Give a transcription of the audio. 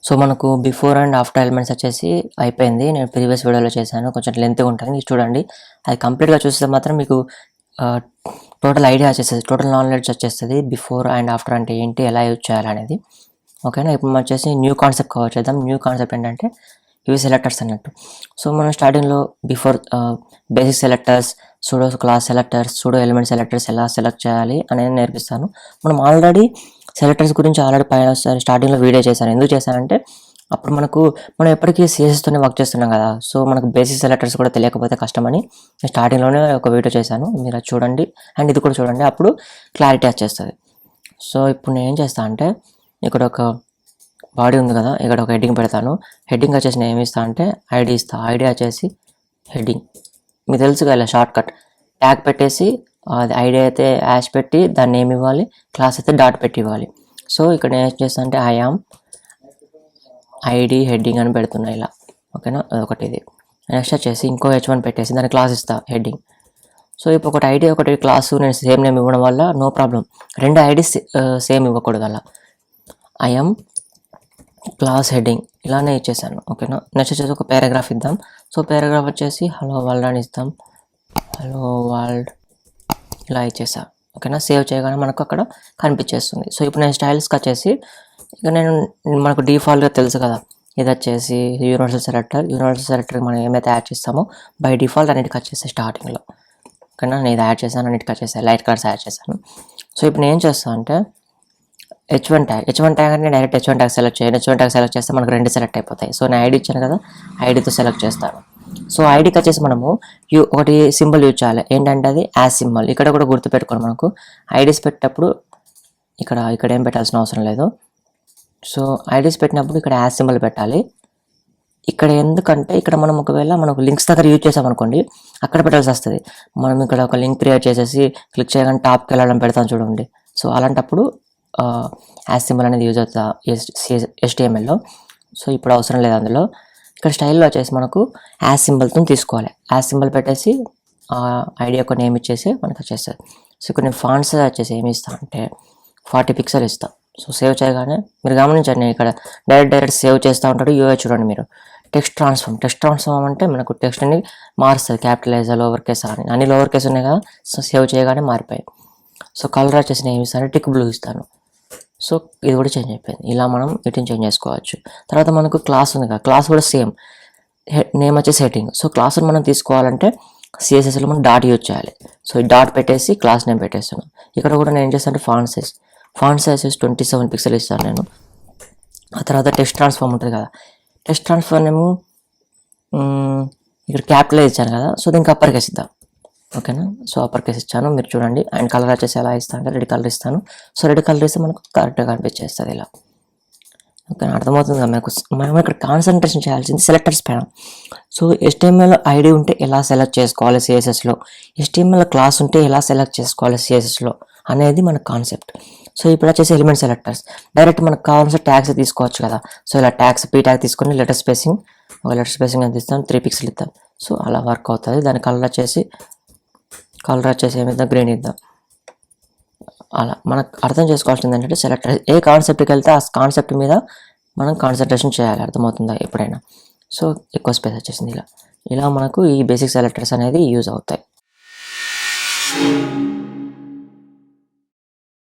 So మనకు before and after elements వచ్చేసి అయిపోయింది. నేను ప్రీవియస్ వీడియోలో చేశాను, కొంచెం లెంత్గా ఉంటుంది, చూడండి. అది కంప్లీట్గా చూస్తే మాత్రం మీకు టోటల్ ఐడియా వచ్చేస్తుంది, టోటల్ నాలెడ్జ్ వచ్చేస్తుంది బిఫోర్ అండ్ ఆఫ్టర్ అంటే ఏంటి, ఎలా యూజ్ చేయాలనేది. ఓకేనా. ఇప్పుడు మనం వచ్చేసి న్యూ కాన్సెప్ట్ కవర్ చేద్దాం. న్యూ కాన్సెప్ట్ ఏంటంటే ఇవి సెలెక్టర్స్ అన్నట్టు. సో మనం స్టార్టింగ్లో before basic selectors, pseudo class selectors, pseudo element selectors ఎలా సెలెక్ట్ చేయాలి అనేది నేర్పిస్తాను. మనం ఆల్రెడీ సెలెక్టర్స్ గురించి ఆల్రెడీ పైన స్టార్టింగ్లో వీడియో చేశాను. ఎందుకు చేశానంటే అప్పుడు మనం ఎప్పటికీ CSSతోనే వర్క్ చేస్తున్నాం కదా, సో మనకు బేసిక్ సెలెక్టర్స్ కూడా తెలియకపోతే కష్టమని స్టార్టింగ్లోనే ఒక వీడియో చేశాను. మీరు అది చూడండి అండ్ ఇది కూడా చూడండి, అప్పుడు క్లారిటీ వచ్చేస్తుంది. సో ఇప్పుడు నేను ఏం చేస్తాను అంటే ఇక్కడ ఒక బాడీ ఉంది కదా, ఇక్కడ ఒక హెడ్డింగ్ పెడతాను. హెడ్డింగ్ వచ్చేసి నేను ఏమి ఇస్తాను అంటే ఐడి ఇస్తాను. ఐడి వచ్చేసి హెడ్డింగ్ మీకు తెలుసు కదా, షార్ట్ కట్ ట్యాగ్ పెట్టేసి అది ఐడి అయితే యాష్ పెట్టి దాన్ని ఏమి ఇవ్వాలి, క్లాస్ అయితే డాట్ పెట్టి ఇవ్వాలి. సో ఇక్కడ నేను ఏం చేస్తాను అంటే ఐ యామ్ ఐడి హెడ్డింగ్ అని పెడుతున్నా ఇలా. ఓకేనా, అదొకటి. ఇది నెక్స్ట్ వచ్చేసి ఇంకో H1 పెట్టేసి దాని క్లాస్ ఇస్తా హెడ్డింగ్. సో ఇప్పుడు ఒకటి ఐడి ఒకటి క్లాసు నేను సేమ్ నేమ్ ఇవ్వడం వల్ల నో ప్రాబ్లం, రెండు ఐడీస్ సేమ్ ఇవ్వకూడదు అలా. ఐ యామ్ క్లాస్ హెడ్డింగ్ ఇలానే ఇచ్చేసాను. ఓకేనా. నెక్స్ట్ వచ్చేసి ఒక పారాగ్రాఫ్ ఇద్దాం. సో పారాగ్రాఫ్ వచ్చేసి హలో వరల్డ్ అని ఇస్తాం. హలో వరల్డ్ ఇలా ఇచ్చేసా. ఓకేనా. సేవ్ చేయగానే మనకు అక్కడ కనిపించేస్తుంది. సో ఇప్పుడు నేను స్టైల్స్కి వచ్చేసి ఇక మనకు డిఫాల్ట్గా తెలుసు కదా, ఇది వచ్చేసి యూనివర్సల్ సెలెక్టర్ మనం ఏమైతే యాడ్ చేస్తామో బై డిఫాల్ట్ అన్నిటికి వచ్చేస్తాయి స్టార్టింగ్లో. ఓకేనా. నేను ఇది యాడ్ చేశాను, అన్నిటికి వచ్చేసాయి, లైట్ కలర్స్ యాడ్ చేశాను. సో ఇప్పుడు నేను ఏం చేస్తాను అంటే H1 ట్యాగ్ అంటే డైరెక్ట్ H1 ట్యాగ్ సెలెక్ట్ చేయండి. H1 ట్యాగ్ సెలెక్ట్ చేస్తే మనకు రెండు సెలెక్ట్ అయిపోతాయి. సో నేను ఐడి ఇచ్చాను కదా, ఐడితో సెలెక్ట్ చేస్తాను. సో ఐడికి వచ్చేసి మనము ఒకటి సింబల్ యూజ్ చేయాలి, ఏంటంటే అది యాజ్ సింబల్. ఇక్కడ కూడా గుర్తుపెట్టుకోండి, మనకు ఐడీస్ పెట్టేటప్పుడు ఇక్కడ ఏం పెట్టాల్సిన అవసరం లేదు. సో ఐడీస్ పెట్టినప్పుడు ఇక్కడ యాజ్ సింబల్ పెట్టాలి. ఇక్కడ ఎందుకంటే ఇక్కడ మనం ఒకవేళ మనకు లింక్స్ దగ్గర యూజ్ చేసామనుకోండి, అక్కడ పెట్టాల్సి వస్తుంది. మనం ఇక్కడ ఒక లింక్ క్రియేట్ చేసేసి క్లిక్ చేయగానే టాప్కి వెళ్ళడం పెడతాం చూడండి. సో అలాంటప్పుడు యాజ్ సింబల్ అనేది యూజ్ అవుతుంది HTMLలో. సో ఇప్పుడు అవసరం లేదు అందులో. ఇక్కడ స్టైల్లో వచ్చేసి మనకు యాజ్ సింబల్తో తీసుకోవాలి. యాజ్ సింబల్ పెట్టేసి ఐడి యొక్క నేమ్ ఇచ్చేసి మనకు వచ్చేస్తుంది. సో ఇక్కడ నేను ఫాంట్స్ వచ్చేసి ఏమి ఇస్తాను అంటే 40 పిక్సెల్ ఇస్తాను. సో సేవ్ చేయగానే మీరు గమనించండి, ఇక్కడ డైరెక్ట్ సేవ్ చేస్తూ ఉంటాడు. యూఏ చూడండి మీరు. టెక్స్ట్ ట్రాన్స్ఫార్మ్ అంటే మనకు టెక్స్ట్ని మారుస్తుంది, క్యాపిటలైజ్ లోవర్ కేస్ అని, అన్ని లోవర్ కేస్ ఉన్నాయి కదా. సో సేవ్ చేయగానే మారిపోయాయి. సో కలర్ వచ్చేసి నేను ఏమి ఇస్తాను, టిక్ బ్లూ ఇస్తాను. సో ఇది కూడా చేంజ్ అయిపోయింది. ఇలా మనం వీటిని చేంజ్ చేసుకోవచ్చు. తర్వాత మనకు క్లాస్ ఉంది కదా, క్లాస్ కూడా సేమ్, నేమ్ వచ్చేసి హెడ్డింగ్. సో క్లాస్ని మనం తీసుకోవాలంటే CSSలో మనం డాట్ యూజ్ చేయాలి. సో ఈ డాట్ పెట్టేసి క్లాస్ నేమ్ పెట్టేస్తాను. ఇక్కడ కూడా నేను ఏం చేస్తాను అంటే ఫాంట్ సైజ్ 27 పిక్సెల్ ఇస్తాను నేను. ఆ తర్వాత టెక్స్ట్ ట్రాన్స్ఫార్మ్ ఉంటుంది కదా, టెక్స్ట్ ట్రాన్స్ఫార్మ్ ఏమో ఇక్కడ క్యాపిటలైజ్ ఇచ్చాను కదా, సో దీనికి అప్పర్ కేస్ ఇద్దాం. ఓకేనా. సో అప్పర్ కేస్ ఇచ్చాను, మీరు చూడండి. అండ్ కలర్ వచ్చేసి ఎలా ఇస్తాను అంటే రెడ్ కలర్ ఇస్తాను. సో రెడ్ కలర్ ఇస్తే మనకు కరెక్ట్గా కనిపించేస్తుంది ఇలా. ఓకేనా, అర్థమవుతుంది కదా మనకు. మనం ఇక్కడ కాన్సన్ట్రేషన్ చేయాల్సింది సెలెక్టర్స్ పైన. సో HTML ఐడి ఉంటే ఎలా సెలెక్ట్ చేసుకోవాలి CSSలో, HTML క్లాస్ ఉంటే ఎలా సెలెక్ట్ చేసుకోవాలి CSSలో అనేది మన కాన్సెప్ట్. సో ఇప్పుడు వచ్చేసి ఎలిమెంట్ సెలెక్టర్స్, డైరెక్ట్ మనకు కావాల్సిన ట్యాగ్స్ తీసుకోవచ్చు కదా. సో ఇలా ట్యాగ్స్ p ట్యాగ్ తీసుకొని లెటర్ స్పేసింగ్ ఎంత ఇస్తాను, 3 పిక్సెల్ ఇద్దాం. సో అలా వర్క్ అవుతుంది. దాని కలర్ వచ్చేసి ఏమిద్దాం, గ్రీన్ ఇద్దాం. అలా మనకు అర్థం చేసుకోవాల్సింది ఏంటంటే సెలెక్టర్ ఏ కాన్సెప్ట్కి వెళ్తే ఆ కాన్సెప్ట్ మీద మనం కాన్సన్ట్రేషన్ చేయాలి, అర్థమవుతుందా ఎప్పుడైనా. సో ఎక్కువ స్పేస్ వచ్చేసింది ఇలా మనకు ఈ బేసిక్ సెలెక్టర్స్ అనేది యూజ్ అవుతాయి.